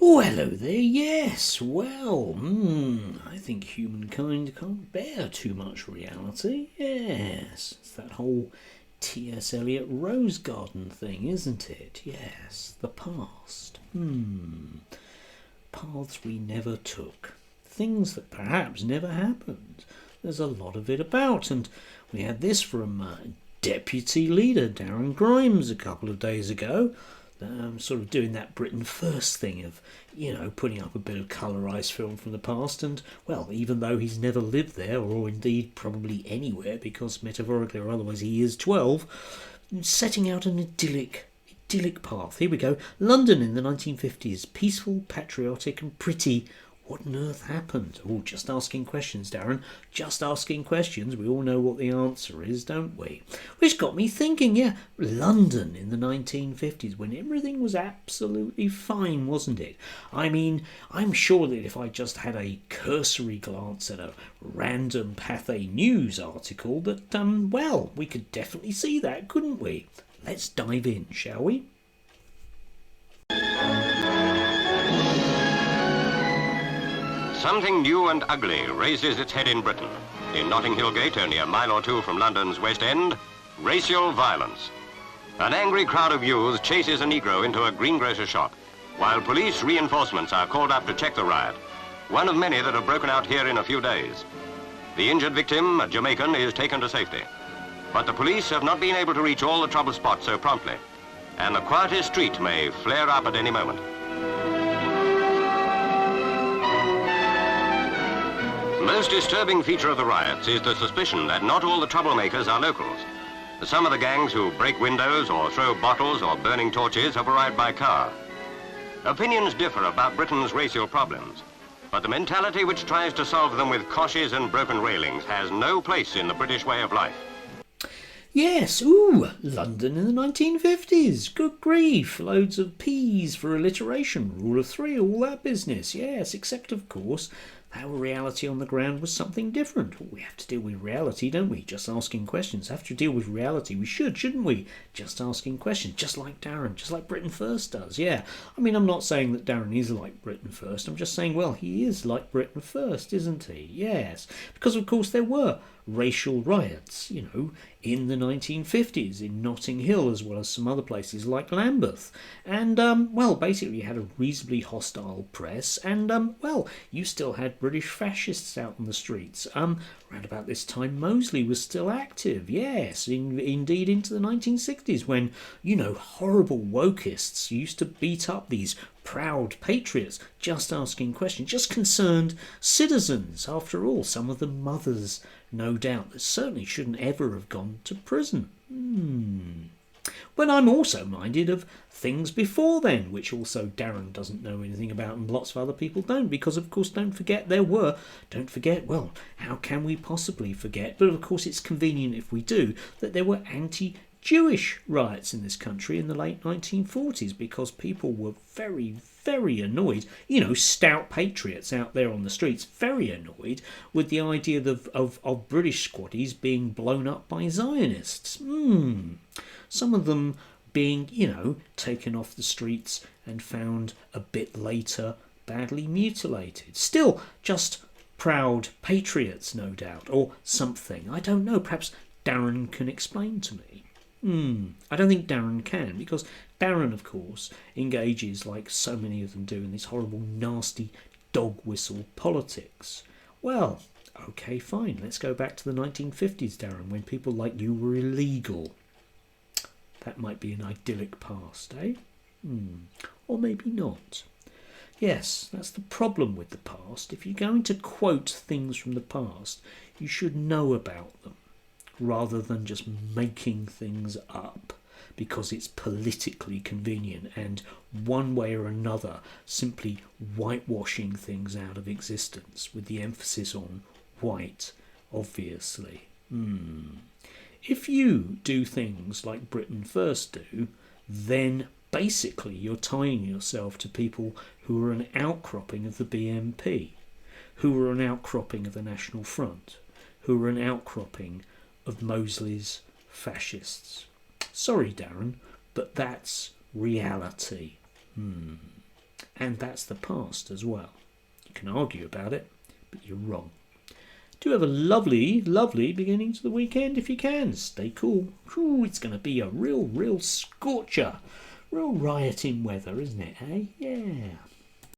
Oh, hello there, yes. Well, I think humankind can't bear too much reality. Yes, it's that whole T.S. Eliot Rose Garden thing, isn't it? Yes, the past. Paths we never took. Things that perhaps never happened. There's a lot of it about, and we had this from Deputy Leader Darren Grimes a couple of days ago. Sort of doing that Britain First thing of, putting up a bit of colourised film from the past, and, well, even though he's never lived there, or indeed probably anywhere, because metaphorically or otherwise he is 12, setting out an idyllic path. Here we go. London in the 1950s. Peaceful, patriotic and pretty. What on earth happened? Oh, just asking questions, Darren. Just asking questions. We all know what the answer is, don't we? Which got me thinking, London in the 1950s, when everything was absolutely fine, wasn't it? I mean, I'm sure that if I just had a cursory glance at a random Pathé News article, that, we could definitely see that, couldn't we? Let's dive in, shall we? Something new and ugly raises its head in Britain. In Notting Hill Gate, only a mile or two from London's West End, racial violence. An angry crowd of youths chases a Negro into a greengrocer shop, while police reinforcements are called up to check the riot, one of many that have broken out here in a few days. The injured victim, a Jamaican, is taken to safety. But the police have not been able to reach all the trouble spots so promptly, and the quietest street may flare up at any moment. Most disturbing feature of the riots is the suspicion that not all the troublemakers are locals. Some of the gangs who break windows or throw bottles or burning torches have arrived by car. Opinions differ about Britain's racial problems, but the mentality which tries to solve them with coshes and broken railings has no place in the British way of life. Yes, London in the 1950s. Good grief, loads of P's for alliteration, rule of three, all that business. Yes, except, of course, our reality on the ground was something different. We have to deal with reality, don't we? Just asking questions. Have to deal with reality. We should, shouldn't we? Just asking questions, just like Darren, just like Britain First does, yeah. I mean, I'm not saying that Darren is like Britain First. I'm just saying, well, he is like Britain First, isn't he? Yes. Because, of course, there were racial riots, in the 1950s in Notting Hill, as well as some other places like Lambeth. And, basically you had a reasonably hostile press, and, you still had British fascists out on the streets. Around about this time, Mosley was still active, yes, indeed into the 1960s, when, horrible wokists used to beat up these proud patriots, just asking questions, just concerned citizens, after all, some of them mothers, no doubt, that certainly shouldn't ever have gone to prison. But I'm also minded of things before then, which also Darren doesn't know anything about and lots of other people don't, because of course don't forget, how can we possibly forget, but of course it's convenient if we do, that there were anti-Jewish riots in this country in the late 1940s, because people were very, very annoyed, stout patriots out there on the streets, very annoyed with the idea of British squaddies being blown up by Zionists. Some of them being, taken off the streets and found a bit later badly mutilated. Still just proud patriots, no doubt, or something. I don't know, perhaps Darren can explain to me. I don't think Darren can, because Darren, of course, engages, like so many of them do, in this horrible, nasty dog whistle politics. Well, okay, fine. Let's go back to the 1950s, Darren, when people like you were illegal. That might be an idyllic past, eh? Or maybe not. Yes, that's the problem with the past. If you're going to quote things from the past, you should know about them, rather than just making things up because it's politically convenient and one way or another simply whitewashing things out of existence, with the emphasis on white, obviously. If you do things like Britain First do, then basically you're tying yourself to people who are an outcropping of the BNP, who are an outcropping of the National Front, who are an outcropping of Mosley's fascists. Sorry, Darren, but that's reality. and that's the past as well. You can argue about it, but you're wrong. Do have a lovely, lovely beginning to the weekend if you can. Stay cool. Ooh, it's going to be a real scorcher. Real rioting weather, isn't it, eh? Yeah.